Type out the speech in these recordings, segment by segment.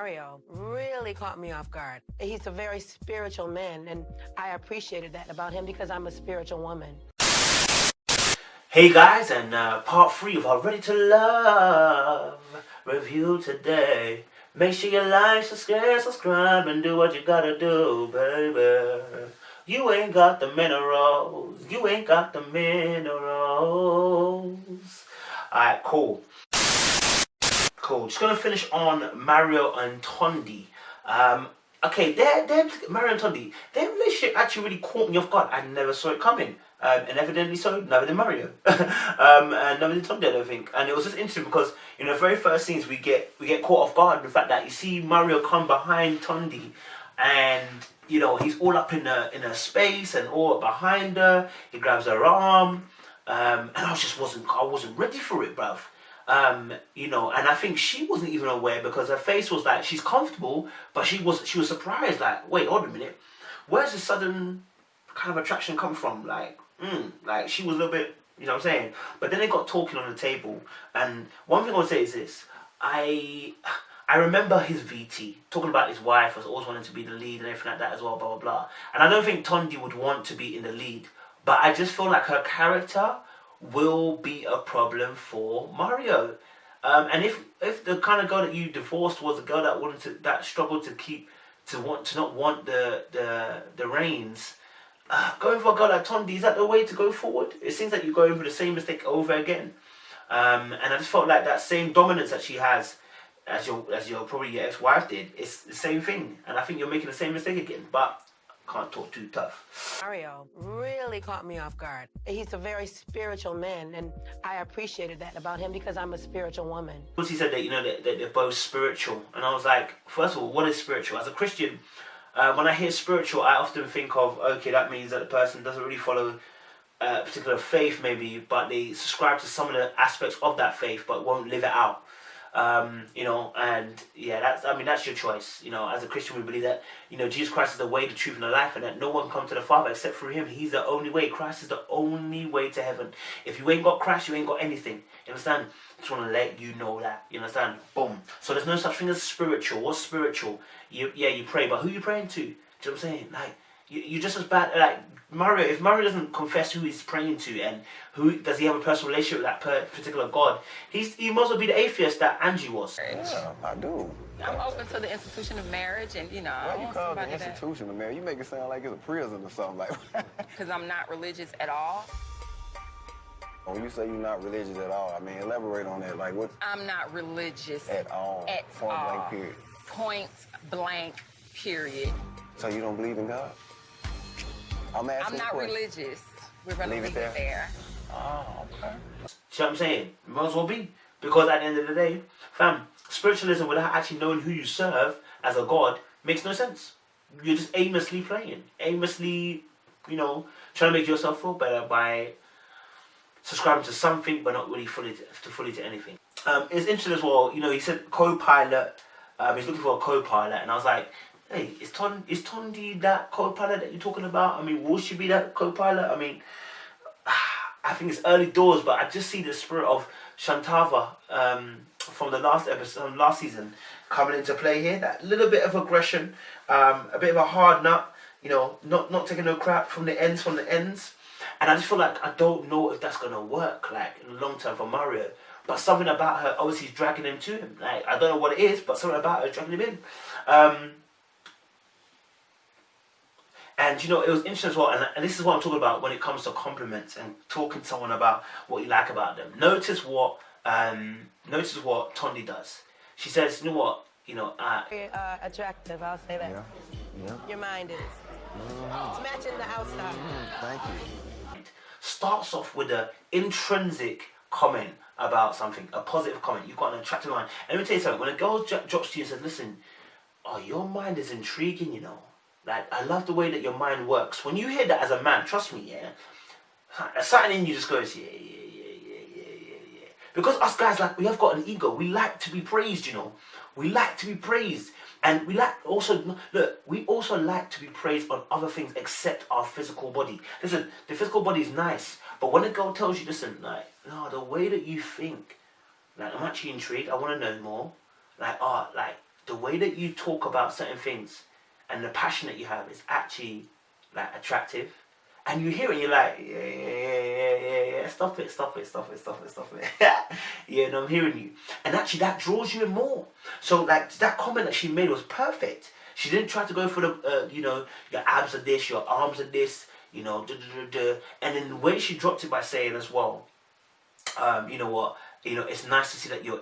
Mario really caught me off guard. He's a very spiritual man, and I appreciated that about him because I'm a spiritual woman. Hey guys, and part 3 of our Ready to Love review today. Make sure you like, subscribe, and do what you gotta do, baby. You ain't got the minerals. You ain't got the minerals. Alright, cool. Just gonna finish on Mario and Tondy. Okay, Mario and Tondy, their relationship actually really caught me off guard. I never saw it coming. And evidently so, neither did Mario. And neither did Tondy, I don't think. And it was just interesting because, in the very first scenes we get caught off guard with the fact that you see Mario come behind Tondy, and he's all up in a space and all behind her. He grabs her arm, and I wasn't ready for it, bruv. And I think she wasn't even aware because her face was like she's comfortable, but she was surprised. Like, wait, hold a minute, where's this sudden kind of attraction come from? Like she was a little bit, you know what I'm saying? But then they got talking on the table, and one thing I would say is this: I remember his VT talking about his wife was always wanting to be the lead and everything like that as well, blah blah blah. And I don't think Tondy would want to be in the lead, but I just feel like her character will be a problem for Mario. And if the kind of girl that you divorced was a girl that struggled to not want the reins, going for a girl like Tondy, is that the way to go forward? It seems like you're going for the same mistake over again. And I just felt like that same dominance that she has, as your probably your ex-wife did, it's the same thing. And I think you're making the same mistake again. But can't talk too tough. Mario really caught me off guard. He's a very spiritual man, and I appreciated that about him because I'm a spiritual woman. He said that that they're both spiritual, and I was like, first of all, what is spiritual? As a Christian, when I hear spiritual, I often think of, okay, that means that the person doesn't really follow a particular faith, maybe, but they subscribe to some of the aspects of that faith, but won't live it out. And yeah, that's your choice. As a Christian, we believe that Jesus Christ is the way, the truth, and the life, and that no one comes to the Father except through Him. He's the only way. Christ is the only way to heaven. If you ain't got Christ, you ain't got anything. You understand? Just want to let you know that. You understand? Boom. So there's no such thing as spiritual. What's spiritual? You pray, but who you praying to? Do you know what I'm saying? Like, you're just as bad. Like Mario, if Mario doesn't confess who he's praying to and who does he have a personal relationship with that particular God, he might as well be the atheist that Angie was. Yeah, I do. I'm open to the institution of marriage, and Why you call it the institution of marriage? You make it sound like it's a prison or something like that. Because I'm not religious at all. When you say you're not religious at all, I mean, elaborate on that. Like, what? I'm not religious At all. At Point all. blank period. Point blank period. So you don't believe in God? I'm asking. I'm not religious. We're gonna leave it there. Oh, okay. See what I'm saying? Might as well be. Because at the end of the day, fam, spiritualism without actually knowing who you serve as a god makes no sense. You're just aimlessly playing. Aimlessly, trying to make yourself feel better by subscribing to something but not really fully to anything. It's interesting as well, he said co-pilot, he's looking for a co-pilot, and I was like, hey, is Tondy that co-pilot that you're talking about? I mean, will she be that co-pilot? I mean, I think it's early doors, but I just see the spirit of Shantava from the last episode, last season, coming into play here. That little bit of aggression, a bit of a hard nut, not taking no crap from the ends. And I just feel like I don't know if that's gonna work, like in the long term for Mario. But something about her obviously is dragging him to him. Like, I don't know what it is, but something about her is dragging him in. And it was interesting as well, and this is what I'm talking about when it comes to compliments and talking to someone about what you like about them. Notice what Tondy does. She says, you know what, Very attractive, I'll say that. Yeah. Your mind is. It's matching the outside. Thank you. starts off with an intrinsic comment about something, a positive comment. You've got an attractive mind. And let me tell you something, when a girl drops to you and says, listen, your mind is intriguing, Like, I love the way that your mind works. When you hear that as a man, trust me, something in you just goes, yeah. Because us guys, like, we have got an ego. We like to be praised, We like to be praised. And we also like to be praised on other things except our physical body. Listen, the physical body is nice. But when a girl tells you, listen, like, no, the way that you think, like, I'm actually intrigued. I want to know more. Like, the way that you talk about certain things and the passion that you have is actually like attractive. And you hear it, and you're like, yeah, stop it. Yeah, and I'm hearing you. And actually that draws you in more. So like that comment that she made was perfect. She didn't try to go for the, your abs are this, your arms are this, and then the way she dropped it by saying as well, it's nice to see that your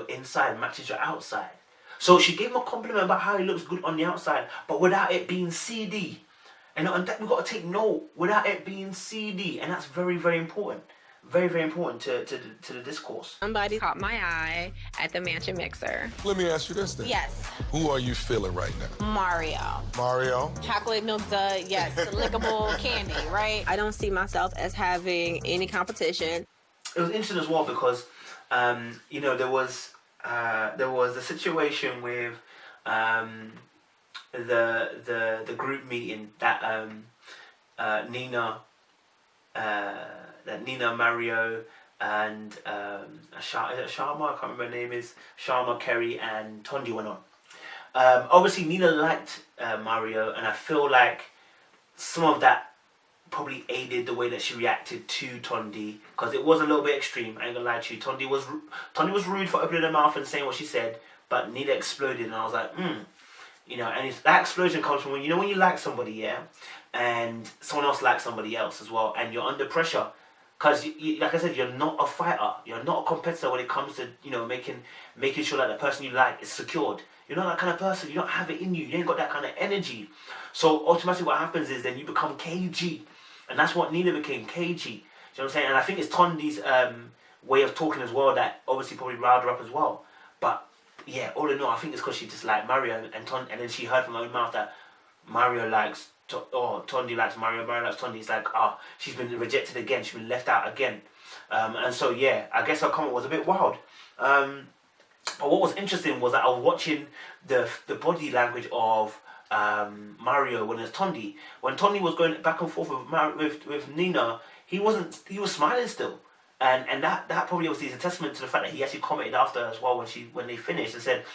inside matches your outside. So she gave him a compliment about how he looks good on the outside, but without it being CD. And that we've got to take note, without it being CD, and that's very, very important. Very, very important to the discourse. Somebody caught my eye at the Mansion Mixer. Let me ask you this then. Yes. Who are you feeling right now? Mario. Mario? Chocolate milk dud, yes. Lickable candy, right? I don't see myself as having any competition. It was interesting as well because, there was a situation with the group meeting that Nina, Mario, and Sharma, I can't remember her name is, Sharma, Kerry, and Tondy went on. Obviously Nina liked Mario, and I feel like some of that probably aided the way that she reacted to Tondy, because it was a little bit extreme. I ain't gonna lie to you. Tondy was rude for opening her mouth and saying what she said, but Nina exploded, and I was like, and that explosion comes from when you like somebody, yeah, and someone else likes somebody else as well, and you're under pressure, because like I said, you're not a fighter, you're not a competitor when it comes to making sure that the person you like is secured. You're not that kind of person. You don't have it in you. You ain't got that kind of energy. So automatically, what happens is then you become cagey, and that's what Nina became, cagey. You know what I'm saying? And I think it's Tondy's way of talking as well that obviously probably riled her up as well. But yeah, all in all, I think it's because she just liked Mario and then she heard from her own mouth that Mario likes, Tondy likes Mario, Mario likes Tondy. It's like, she's been rejected again, she's been left out again. And so yeah, I guess her comment was a bit wild. But what was interesting was that I was watching the body language of Mario when it was Tondy. When Tondy was going back and forth with Nina, he was smiling still. And that probably was a testament to the fact that he actually commented after as well when they finished and said,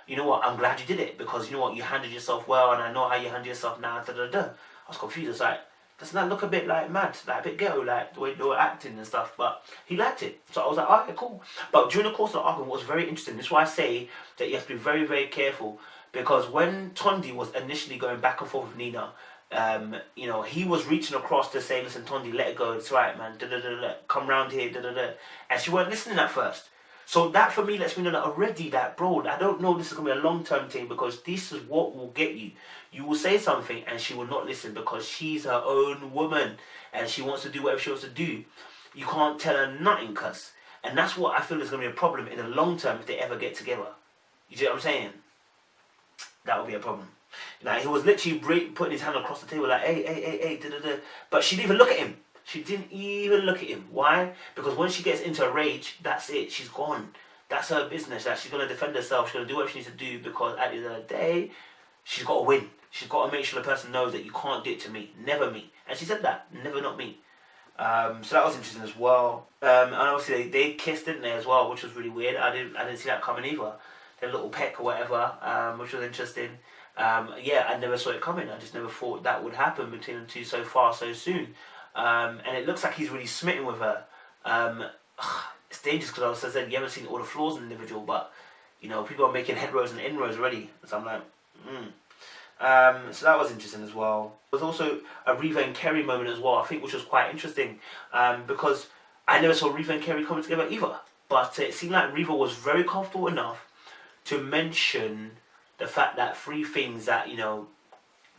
you know what, I'm glad you did it, because you know what, you handled yourself well, and I know how you handle yourself now. I was confused. I was like, doesn't that look a bit like mad, like a bit ghetto, like the way they were acting and stuff? But he liked it, so I was like, alright, cool. But during the course of the argument, what was very interesting, this is why I say that you have to be very, very careful, because when Tondy was initially going back and forth with Nina, he was reaching across to say, listen, Tondy, let it go, it's right, man, come round here, and she weren't listening at first. So that for me lets me know that already that, bro, I don't know this is going to be a long-term thing, because this is what will get you. You will say something and she will not listen because she's her own woman and she wants to do whatever she wants to do. You can't tell her nothing, cuz. And that's what I feel is going to be a problem in the long term if they ever get together. You see what I'm saying? That would be a problem. Like, he was literally putting his hand across the table like, hey, but she didn't even look at him. She didn't even look at him. Why? Because when she gets into a rage, that's it. She's gone. That's her business. Like, she's going to defend herself. She's going to do what she needs to do, because at the end of the day, she's got to win. She's got to make sure the person knows that you can't do it to me. Never me. And she said that. Never, not me. So that was interesting as well. And obviously they kissed, didn't they, as well, which was really weird. I didn't see that coming either. Their little peck or whatever, which was interesting. I never saw it coming. I just never thought that would happen between them two so far, so soon. And it looks like he's really smitten with her. It's dangerous because, as I said, you haven't seen all the flaws in the individual, but people are making head rows and inroads already. So I'm like, so that was interesting as well. There was also a Reva and Kerry moment as well, I think, which was quite interesting, because I never saw Reva and Kerry coming together either. But it seemed like Reva was very comfortable enough to mention the fact that 3 things that help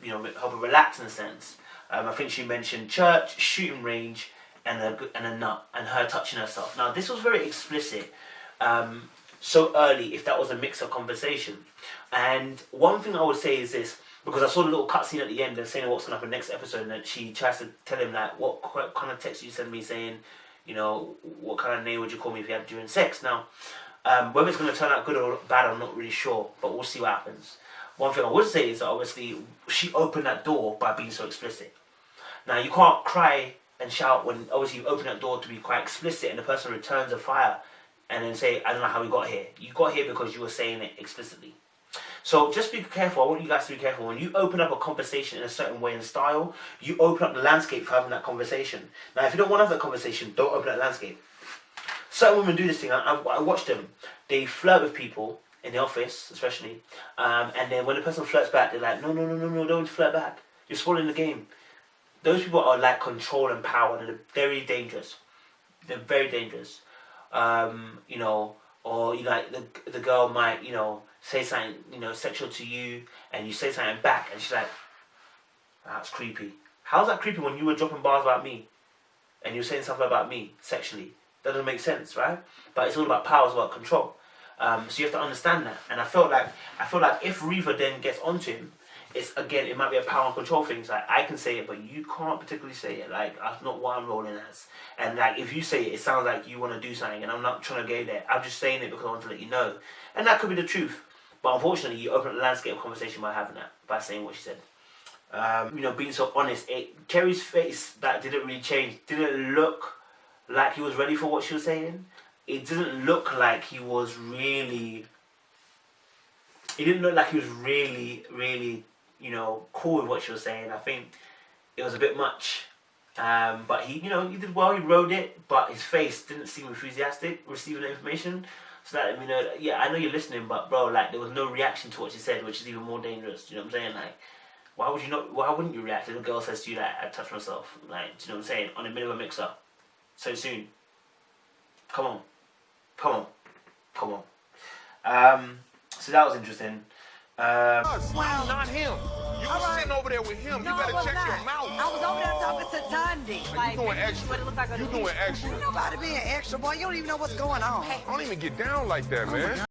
her relax in a sense. I think she mentioned church, shooting range, and a nut, and her touching herself. Now this was very explicit, so early, if that was a mix-up conversation. And one thing I would say is this, because I saw the little cutscene at the end and saying what's going to happen next episode, and that she tries to tell him like, what kind of text you send me saying, what kind of name would you call me if you had during sex? Now, whether it's going to turn out good or bad, I'm not really sure, but we'll see what happens. One thing I would say is that obviously she opened that door by being so explicit. Now you can't cry and shout when obviously you open that door to be quite explicit and the person returns a fire and then say, I don't know how we got here. You got here because you were saying it explicitly. So just be careful. I want you guys to be careful. When you open up a conversation in a certain way and style, you open up the landscape for having that conversation. Now, if you don't want to have that conversation, don't open that landscape. Certain women do this thing. I watch them. They flirt with people in the office, especially. And then when the person flirts back, they're like, no, don't flirt back. You're spoiling the game. Those people are like control and power. They're very dangerous. They're very dangerous. You know, or you know, like the girl might, you know, say something, you know, sexual to you, and you say something back, and she's like, that's creepy. How's that creepy when you were dropping bars about me, and you were saying something about me sexually? That doesn't make sense, right? But it's all about power, it's about control. So you have to understand that. And I felt like if Reva then gets onto him, it might be a power and control thing. It's like, I can say it, but you can't particularly say it. Like, that's not what I'm rolling as. And like, if you say it, it sounds like you want to do something, and I'm not trying to go there. I'm just saying it because I want to let you know. And that could be the truth. But unfortunately, you open up the landscape of conversation by having that, by saying what she said. You know, being so honest. Kerry's face that didn't really change. Didn't look like he was ready for what she was saying. It didn't look like he was really. It didn't look like he was really, you know, cool with what she was saying. I think it was a bit much. But he, you know, he did well. He rode it, but his face didn't seem enthusiastic receiving the information. So that let me know that, yeah, I know you're listening, but bro, like, there was no reaction to what she said, which is even more dangerous. You know what I'm saying? Like, why wouldn't you react if a girl says to you that I touched myself? Like, do you know what I'm saying? On the middle of a mixer, so soon. Come on. So that was interesting. Wow, not him. You were sitting over there with him. No, you better check your mouth. I was over there talking to Tondy. Like, you doing extra. You doing extra. Ain't nobody being extra, boy. You don't even know what's going on. I don't even get down like that, man.